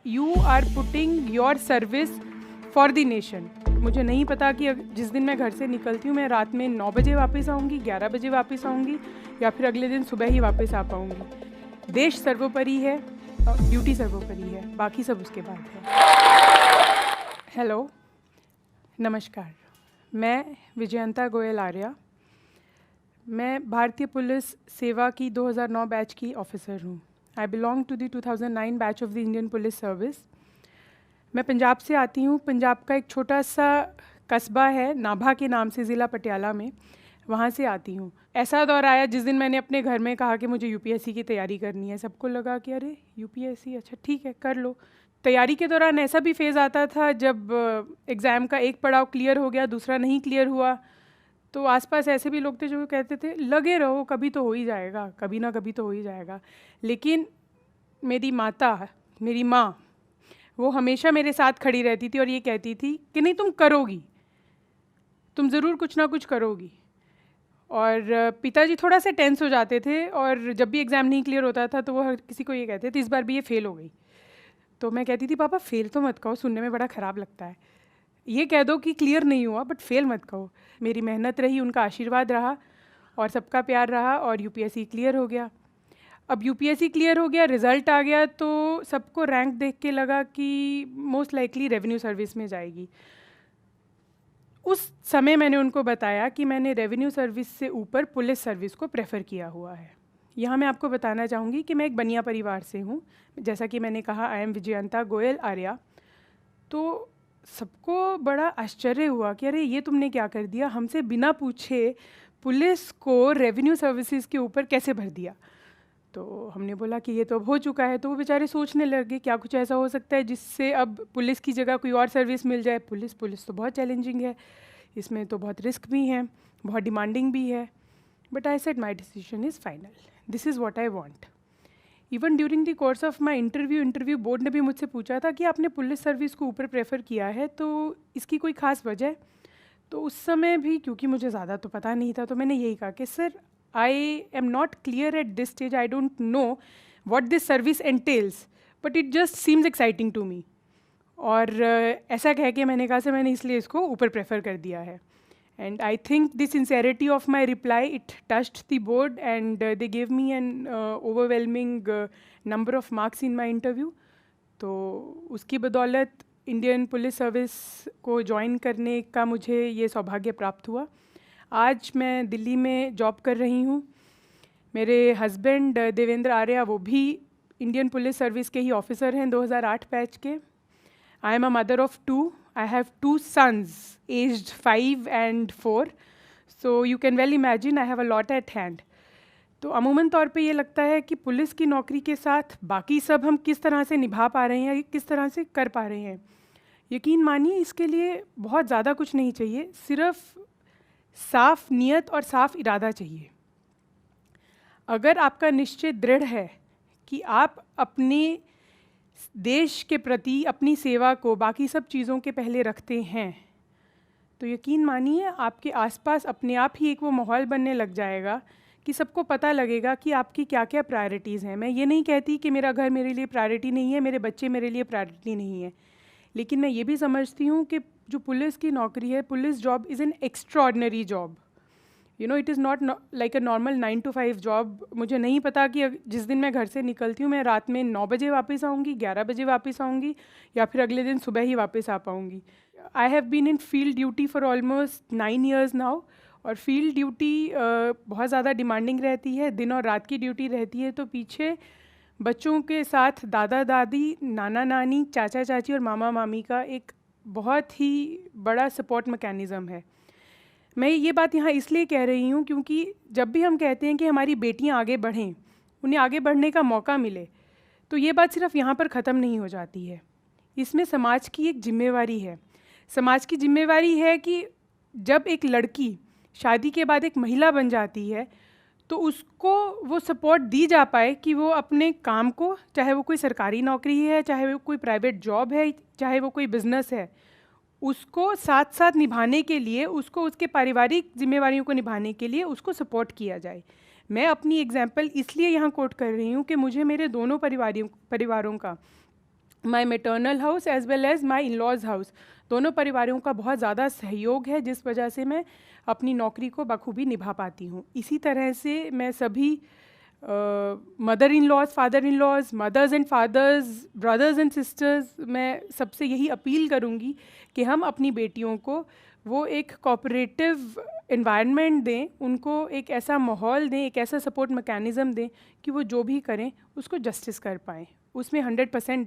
You are putting your service for the nation. मुझे नहीं पता कि जिस दिन मैं घर से निकलती हूँ मैं रात में 9 बजे वापस आऊँगी, 11 बजे वापस आऊँगी या फिर अगले दिन सुबह ही वापस आ पाऊँगी। देश सर्वोपरि है, ड्यूटी सर्वोपरि है, बाकी सब उसके बाद है। हेलो, नमस्कार, मैं विजयंता गोयल आर्या। मैं भारतीय पुलिस सेवा की 2009 बैच की ऑफिसर हूँ। I belong to the 2009 batch of the Indian police service. मैं पंजाब से आती हूँ। पंजाब का एक छोटा सा कस्बा है नाभा के नाम से, ज़िला पटियाला में, वहाँ से आती हूँ। ऐसा दौर आया जिस दिन मैंने अपने घर में कहा कि मुझे यूपीएससी की तैयारी करनी है। सबको लगा कि अरे यूपीएससी, अच्छा ठीक है कर लो। तैयारी के दौरान ऐसा भी फेज़ आता था जब एग्ज़ाम का एक पड़ाव क्लियर हो गया, दूसरा नहीं क्लियर हुआ, तो आसपास ऐसे भी लोग थे जो कहते थे लगे रहो, कभी तो हो ही जाएगा, कभी ना कभी तो हो ही जाएगा। लेकिन मेरी माता, मेरी माँ, वो हमेशा मेरे साथ खड़ी रहती थी और ये कहती थी कि नहीं तुम करोगी, तुम ज़रूर कुछ ना कुछ करोगी। और पिताजी थोड़ा सा टेंस हो जाते थे और जब भी एग्ज़ाम नहीं क्लियर होता था तो वो हर किसी को ये कहते थे इस बार भी ये फ़ेल हो गई। तो मैं कहती थी पापा फ़ेल तो मत कहो, सुनने में बड़ा ख़राब लगता है, ये कह दो कि क्लियर नहीं हुआ बट फ़ेल मत कहो। मेरी मेहनत रही, उनका आशीर्वाद रहा और सबका प्यार रहा और यूपीएससी क्लियर हो गया। अब यूपीएससी क्लियर हो गया, रिज़ल्ट आ गया, तो सबको रैंक देख के लगा कि मोस्ट लाइकली रेवेन्यू सर्विस में जाएगी। उस समय मैंने उनको बताया कि मैंने रेवेन्यू सर्विस से ऊपर पुलिस सर्विस को प्रेफर किया हुआ है। यहाँ मैं आपको बताना चाहूँगी कि मैं एक बनिया परिवार से हूँ। जैसा कि मैंने कहा, आई एम विजयंता गोयल आर्या। तो सबको बड़ा आश्चर्य हुआ कि अरे ये तुमने क्या कर दिया, हमसे बिना पूछे पुलिस को रेवेन्यू सर्विसेज के ऊपर कैसे भर दिया। तो हमने बोला कि ये तो अब हो चुका है। तो वो बेचारे सोचने लगे क्या कुछ ऐसा हो सकता है जिससे अब पुलिस की जगह कोई और सर्विस मिल जाए। पुलिस तो बहुत चैलेंजिंग है, इसमें तो बहुत रिस्क भी हैं, बहुत डिमांडिंग भी है। But I said my decision is final, this is what I want. Even during the course of my interview board ने भी मुझसे पूछा था कि आपने पुलिस सर्विस को ऊपर प्रेफर किया है, तो इसकी कोई ख़ास वजह। तो उस समय भी क्योंकि मुझे ज़्यादा तो पता नहीं था, तो मैंने यही कहा कि sir I am not clear at this stage. I don't know what this service entails, but it just seems exciting to me. और ऐसा कह के मैंने कहा सर मैंने इसलिए इसको ऊपर प्रेफर कर दिया है। And I think the sincerity of my reply, it touched the board and they gave me an overwhelming number of marks in my interview. तो उसकी बदौलत इंडियन पुलिस सर्विस को ज्वाइन करने का मुझे ये सौभाग्य प्राप्त हुआ। आज मैं दिल्ली में जॉब कर रही हूँ। मेरे हस्बैंड देवेंद्र आर्या, वो भी इंडियन पुलिस सर्विस के ही ऑफिसर हैं, 2008 बैच के। I am a mother of 2। I have 2 sons aged 5 and 4. So you can well imagine I have a lot at hand. तो अमूमन तौर पे ये लगता है कि पुलिस की नौकरी के साथ बाकी सब हम किस तरह से निभा पा रहे हैं, किस तरह से कर पा रहे हैं। यकीन मानिए इसके लिए बहुत ज़्यादा कुछ नहीं चाहिए, सिर्फ साफ नियत और साफ इरादा चाहिए। अगर आपका निश्चय दृढ़ है कि आप अपने देश के प्रति अपनी सेवा को बाकी सब चीज़ों के पहले रखते हैं, तो यकीन मानिए आपके आसपास अपने आप ही एक वो माहौल बनने लग जाएगा कि सबको पता लगेगा कि आपकी क्या क्या प्रायोरिटीज़ हैं। मैं ये नहीं कहती कि मेरा घर मेरे लिए प्रायोरिटी नहीं है, मेरे बच्चे मेरे लिए प्रायोरिटी नहीं है, लेकिन मैं ये भी समझती हूँ कि जो पुलिस की नौकरी है, police job is an extraordinary job. You know, it is not like a normal 9 to 5 job. मुझे नहीं पता कि जिस दिन मैं घर से निकलती हूँ मैं रात में 9 बजे वापस आऊँगी, 11 बजे वापस आऊँगी या फिर अगले दिन सुबह ही वापस आ पाऊँगी। I have been in field duty for almost 9 years now. और फील्ड ड्यूटी बहुत ज़्यादा डिमांडिंग रहती है, दिन और रात की ड्यूटी रहती है। तो पीछे बच्चों के साथ दादा दादी, नाना नानी, चाचा चाची और मामा मामी का एक बहुत ही बड़ा सपोर्ट मैकेनिज़्म है। मैं ये बात यहाँ इसलिए कह रही हूँ क्योंकि जब भी हम कहते हैं कि हमारी बेटियाँ आगे बढ़ें, उन्हें आगे बढ़ने का मौका मिले, तो ये बात सिर्फ यहाँ पर ख़त्म नहीं हो जाती है। इसमें समाज की एक जिम्मेवारी है। समाज की जिम्मेवारी है कि जब एक लड़की शादी के बाद एक महिला बन जाती है तो उसको वो सपोर्ट दी जा पाए कि वो अपने काम को, चाहे वो कोई सरकारी नौकरी है, चाहे वो कोई प्राइवेट जॉब है, चाहे वो कोई बिज़नेस है, उसको साथ साथ निभाने के लिए, उसको उसके पारिवारिक जिम्मेवारियों को निभाने के लिए उसको सपोर्ट किया जाए। मैं अपनी एग्जाम्पल इसलिए यहाँ कोट कर रही हूँ कि मुझे मेरे दोनों परिवारों का my maternal house as well as my in laws house, दोनों परिवारों का बहुत ज़्यादा सहयोग है, जिस वजह से मैं अपनी नौकरी को बखूबी निभा पाती हूँ। इसी तरह से मैं सभी mother in laws, father in laws, mothers and fathers, brothers and sisters, मैं सबसे यही अपील करूँगी कि हम अपनी बेटियों को वो एक कोऑपरेटिव एनवायरनमेंट दें, उनको एक ऐसा माहौल दें, एक ऐसा सपोर्ट मैकेनिज़्म दें कि वो जो भी करें उसको जस्टिस कर पाएँ, उसमें 100% दें।